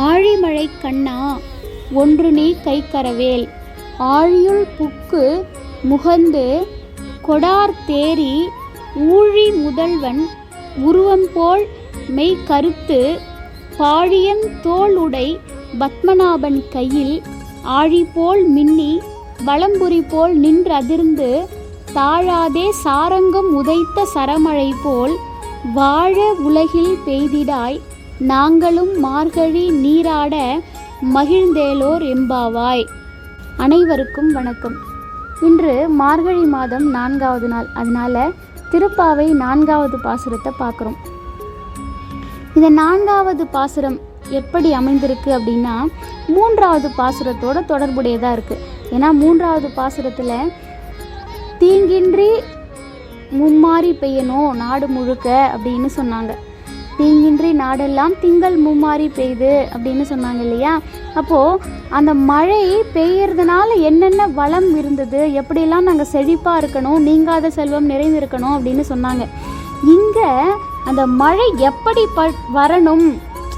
ஆழிமழை கண்ணா ஒன்று நீ கைக்கரவேல், ஆழியுள் புக்கு முகந்து கொடார் தேரி ஊழி முதல்வன் உருவம்போல் மெய்கருத்து, பாழியன் தோளுடை பத்மநாபன் கையில் ஆழிபோல் மின்னி வலம்புரி போல் நின்றதிர்ந்து, தாழாதே சாரங்கம் உதைத்த சரமழை போல் வாழ உலகில் பெய்திடாய், நாங்களும் மார்கழி நீராட மகிழ்ந்தேலோர் எம்பாவாய். அனைவருக்கும் வணக்கம். இன்று மார்கழி மாதம் 4வது நாள். அதனால் திருப்பாவை 4வது பாசுரத்தை பார்க்குறோம். இந்த 4வது பாசுரம் எப்படி அமைந்திருக்கு அப்படின்னா 3வது பாசுரத்தோட தொடர்புடையதாக இருக்குது. ஏன்னா 3வது பாசுரத்தில் தீங்கின்றி மும்மாரி பெய்யணும் நாடு முழுக்க அப்படின்னு சொன்னாங்க. தீங்கின்றி நாடெல்லாம் திங்கள் மும்மாரி பெய்யுது அப்படின்னு சொன்னாங்க இல்லையா. அப்போது அந்த மழை பெய்யறதுனால என்னென்ன வளம் இருந்தது, எப்படியெல்லாம் நாங்கள் செழிப்பாக இருக்கணும், நீங்காத செல்வம் நிறைந்திருக்கணும் அப்படின்னு சொன்னாங்க. இங்கே அந்த மழை எப்படி வரணும்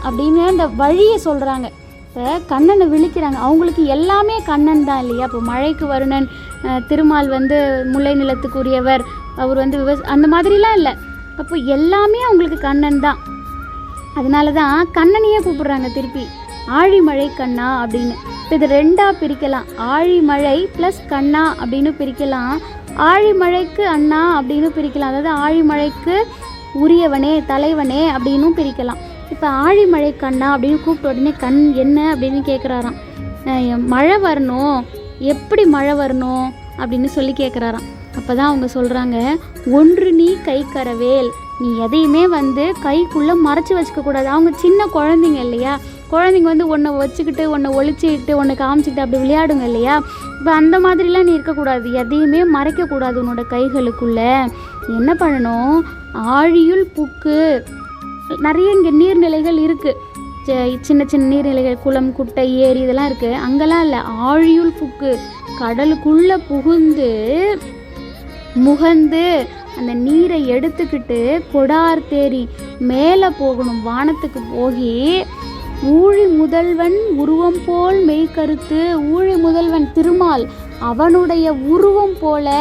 அப்படின்னு அந்த வழியை சொல்கிறாங்க. இப்போ கண்ணனை விழிக்கிறாங்க. அவங்களுக்கு எல்லாமே கண்ணன் தான் இல்லையா. இப்போ மழைக்கு வருணன், திருமால் முல்லை நிலத்துக்குரியவர், அவர் அந்த மாதிரிலாம் இல்லை. அப்போ எல்லாமே அவங்களுக்கு கண்ணன் தான். அதனால தான் கண்ணனையே கூப்பிடுறாங்க திருப்பி ஆழிமழை கண்ணா அப்படின்னு. இப்போ இது 2ஆக பிரிக்கலாம். ஆழிமழை ப்ளஸ் கண்ணா அப்படின்னு பிரிக்கலாம். ஆழிமழைக்கு அண்ணா அப்படின்னு பிரிக்கலாம். அதாவது ஆழிமழைக்கு உரியவனே தலைவனே அப்படின்னும் பிரிக்கலாம். இப்போ ஆழிமழை கண்ணா அப்படின்னு கூப்பிட்ட உடனே கண் என்ன அப்படின்னு கேட்குறாராம். மழை வரணும், எப்படி மழை வரணும் அப்படின்னு சொல்லி கேட்குறாராம். அப்போ தான் அவங்க சொல்கிறாங்க, ஒன்று நீ கைக்கரவேல், நீ எதையுமே கைக்குள்ளே மறைச்சி வச்சுக்கக்கூடாது. அவங்க சின்ன குழந்தைங்க இல்லையா. குழந்தைங்க ஒன்றை வச்சுக்கிட்டு ஒன்றை ஒழிச்சிக்கிட்டு ஒன்றை காமிச்சிக்கிட்டு அப்படி விளையாடுங்க இல்லையா. இப்போ அந்த மாதிரிலாம் நீ இருக்கக்கூடாது, எதையுமே மறைக்கக்கூடாது உன்னோட கைகளுக்குள்ளே. என்ன பண்ணணும், ஆழியுள் புக்கு, நிறைய இங்கே நீர்நிலைகள் இருக்குது, சின்ன சின்ன நீர்நிலைகள், குளம் குட்டை ஏரி இதெல்லாம் இருக்குது. அங்கெல்லாம் இல்லை, ஆழியுள் புக்கு, கடலுக்குள்ளே புகுந்து முகந்து அந்த நீரை எடுத்துக்கிட்டு கொடார் தேரி மேலே போகணும், வானத்துக்கு போகி ஊழி முதல்வன் உருவம் போல் மெய்கருத்து. ஊழி முதல்வன் திருமால், அவனுடைய உருவம் போல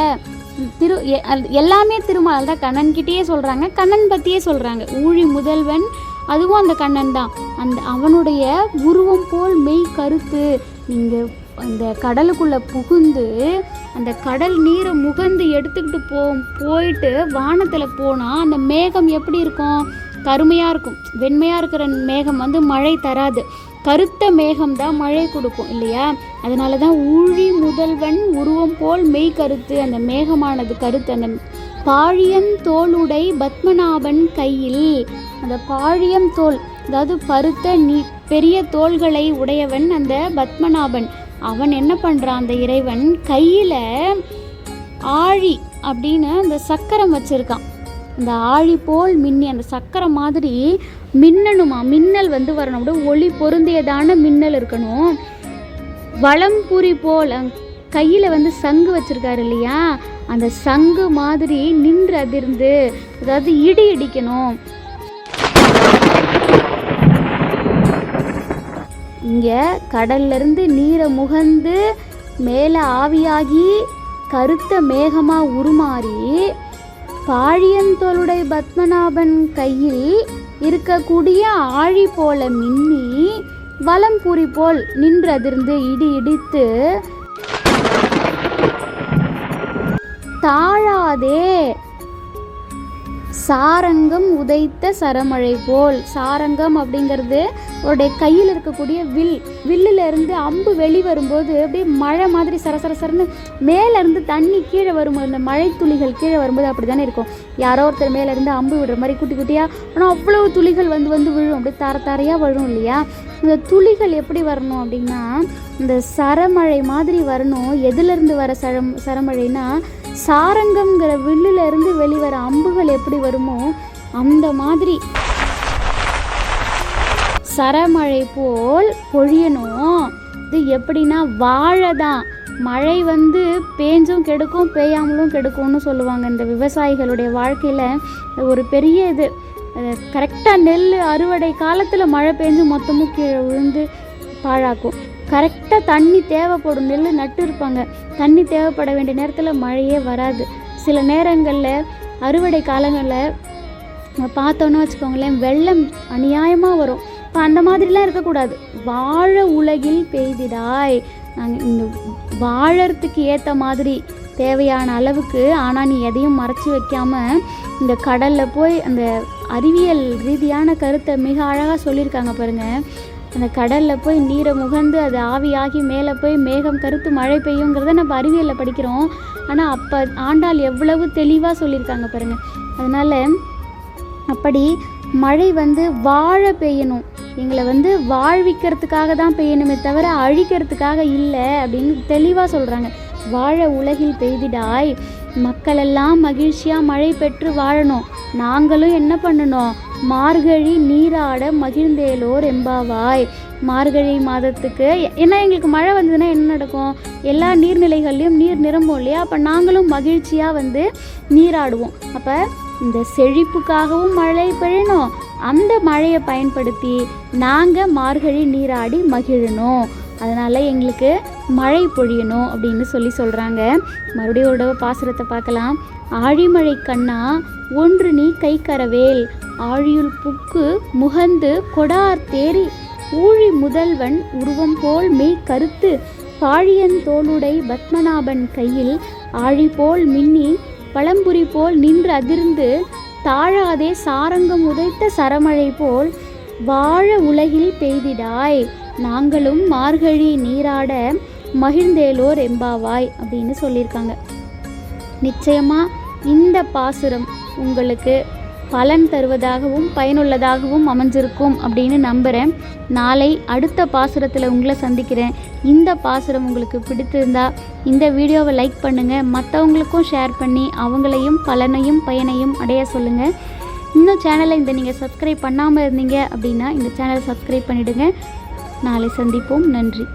எல்லாமே திருமால் தான். கண்ணன்கிட்டயே சொல்கிறாங்க, கண்ணன் பற்றியே சொல்கிறாங்க. ஊழி முதல்வன் அதுவும் அந்த கண்ணன் தான். அவனுடைய உருவம் போல் மெய் கருத்து. நீங்கள் அந்த கடலுக்குள்ளே புகுந்து அந்த கடல் நீரை முகந்து எடுத்துக்கிட்டு போயிட்டு வானத்தில் போனால் அந்த மேகம் எப்படி இருக்கும், கருமையாக இருக்கும். வெண்மையாக இருக்கிற மேகம் மழை தராது, கருத்த மேகம் தான் மழை கொடுக்கும் இல்லையா. அதனால தான் ஊழி முதல்வன் உருவம் போல் மெய் கருத்து, அந்த மேகமானது கருத்து. அந்த பாழியன் தோளுடை பத்மநாபன் கையில், அந்த பாழியம் தோல் அதாவது பருத்த பெரிய தோள்களை உடையவன் அந்த பத்மநாபன். அவன் என்ன பண்ணுறான், அந்த இறைவன் கையில் ஆழி அப்படின்னு அந்த சக்கரம் வச்சுருக்கான். அந்த ஆழி போல் மின்னி, அந்த சக்கரம் மாதிரி மின்னணுமா, மின்னல் வரணும், அப்படியே ஒளி பொருந்தியதான மின்னல் இருக்கணும். வலம்புரி போல் கையில் சங்கு வச்சுருக்காரு இல்லையா, அந்த சங்கு மாதிரி நின்று அதிர்ந்து, அதாவது இடி இடிக்கணும். இங்கே கடல்லிருந்து நீரை முகந்து மேலே ஆவியாகி கருத்த மேகமாக உருமாறி பாழியந்தோளுடைய பத்மநாபன் கையில் இருக்கக்கூடிய ஆழி போல மின்னி வலம்புரி போல் நின்றதிர்ந்து இடி இடித்து, தாழாதே சாரங்கம் உதைத்த சரமழை போல். சாரங்கம் அப்படிங்கிறது அவருடைய கையில் இருக்கக்கூடிய வில்லிருந்து அம்பு வெளிவரும்போது அப்படியே மழை மாதிரி சரசரசரன்னு மேலேருந்து தண்ணி கீழே வரும்போது, அந்த மழை துளிகள் கீழே வரும்போது அப்படி தானே இருக்கும். யாரோ ஒருத்தர் மேலேருந்து அம்பு விடுற மாதிரி குட்டி குட்டியாக, ஆனால் அவ்வளவு துளிகள் விழும், அப்படியே தரையாக விழும் இல்லையா. இந்த துளிகள் எப்படி வரணும் அப்படின்னா இந்த சரமழை மாதிரி வரணும். எதுலேருந்து வர சரமழைனா சாரங்கம்ங்கிற வில்லிருந்து வெளிவர அம்புகள் எப்படி வருமோ அந்த மாதிரி சரமழை போல் பொழியணும். இது எப்படின்னா வாழை தான். மழை பேஞ்சும் கெடுக்கும், பெய்யாமலும் கெடுக்கும்னு சொல்லுவாங்க. இந்த விவசாயிகளுடைய வாழ்க்கையில் ஒரு பெரிய இது. கரெக்டாக நெல் அறுவடை காலத்தில் மழை பெஞ்சு மொத்தமும் கீழே விழுந்து பாழாக்கும். கரெக்டாக தண்ணி தேவைப்படும், நெல் நட்டு இருப்பாங்க, தண்ணி தேவைப்பட வேண்டிய நேரத்தில் மழையே வராது. சில நேரங்களில் அறுவடை காலங்களில் பார்த்தோன்னு வச்சுக்கோங்களேன், வெள்ளம் அநியாயமாக வரும். இப்போ அந்த மாதிரிலாம் இருக்கக்கூடாது. வாழ உலகில் பெய்திடாய், நாங்கள் இந்த வாழறதுக்கு ஏற்ற மாதிரி தேவையான அளவுக்கு. ஆனால் நீ எதையும் மறைச்சி வைக்காமல் இந்த கடலில் போய் அந்த அறிவியல் ரீதியான கருத்தை மிக அழகாக சொல்லியிருக்காங்க பாருங்கள். அந்த கடலில் போய் நீரை முகந்து அது ஆவியாகி மேலே போய் மேகம் கருத்து மழை பெய்யுங்கிறத நம்ம அறிவியலில் படிக்கிறோம். ஆனால் அப்போ ஆண்டாள் எவ்வளவு தெளிவாக சொல்லியிருக்காங்க பாருங்கள். அதனால் அப்படி மழை வாழ பெய்யணும், எங்களை வாழ்விக்கிறதுக்காக தான் பெய்யணுமே தவிர அழிக்கிறதுக்காக இல்லை அப்படின்னு தெளிவாக சொல்கிறாங்க. வாழ உலகில் பெய்திடாய், மக்களெல்லாம் மகிழ்ச்சியாக மழை பெற்று வாழணும். நாங்களும் என்ன பண்ணணும், மார்கழி நீராட மகிழ்ந்தேலோர் எம்பாவாய். மார்கழி மாதத்துக்கு ஏன்னா எங்களுக்கு மழை வந்ததுன்னா என்ன நடக்கும், எல்லா நீர்நிலைகள்லையும் நீர் நிரம்பும் இல்லையா, அப்போ நாங்களும் மகிழ்ச்சியாக நீராடுவோம். அப்போ இந்த செழிப்புக்காகவும் மழை பெய்யணும், அந்த மழையை பயன்படுத்தி நாங்கள் மார்கழி நீராடி மகிழணும், அதனால் எங்களுக்கு மழை பொழியணும் அப்படின்னு சொல்கிறாங்க. மறுபடியும் ஒரு பாசுரத்தை பார்க்கலாம். ஆழிமழை கண்ணா ஒன்று நீ கைக்கரவேல், ஆழியுள் புக்கு முகந்து கொடார் தேரி, ஊழி முதல்வன் உருவம் போல் மெய் கருத்து, பாழியன் தோளுடை பத்மநாபன் கையில் ஆழி போல் மின்னி பழம்புரி போல் நின்று அதிர்ந்து, தாழாதே சாரங்கம் உதைத்த சரமழை போல் வாழ உலகில் பெய்திடாய், நாங்களும் மார்கழி நீராட மகிழ்ந்தேலோர் எம்பாவாய் அப்படின்னு சொல்லியிருக்காங்க. நிச்சயமாக இந்த பாசுரம் உங்களுக்கு பலன் தருவதாகவும் பயனுள்ளதாகவும் அமைஞ்சிருக்கும் அப்படின்னு நம்புகிறேன். நாளை அடுத்த பாசுரத்தில் உங்களை சந்திக்கிறேன். இந்த பாசுரம் உங்களுக்கு பிடித்திருந்தா இந்த வீடியோவை லைக் பண்ணுங்கள், மற்றவங்களுக்கும் ஷேர் பண்ணி அவங்களையும் பலனையும் பயனையும் அடைய சொல்லுங்கள். இன்னும் சேனலை நீங்கள் சப்ஸ்கிரைப் பண்ணாமல் இருந்தீங்க அப்படின்னா இந்த சேனலை சப்ஸ்கிரைப் பண்ணிவிடுங்க. நாளை சந்திப்போம். நன்றி.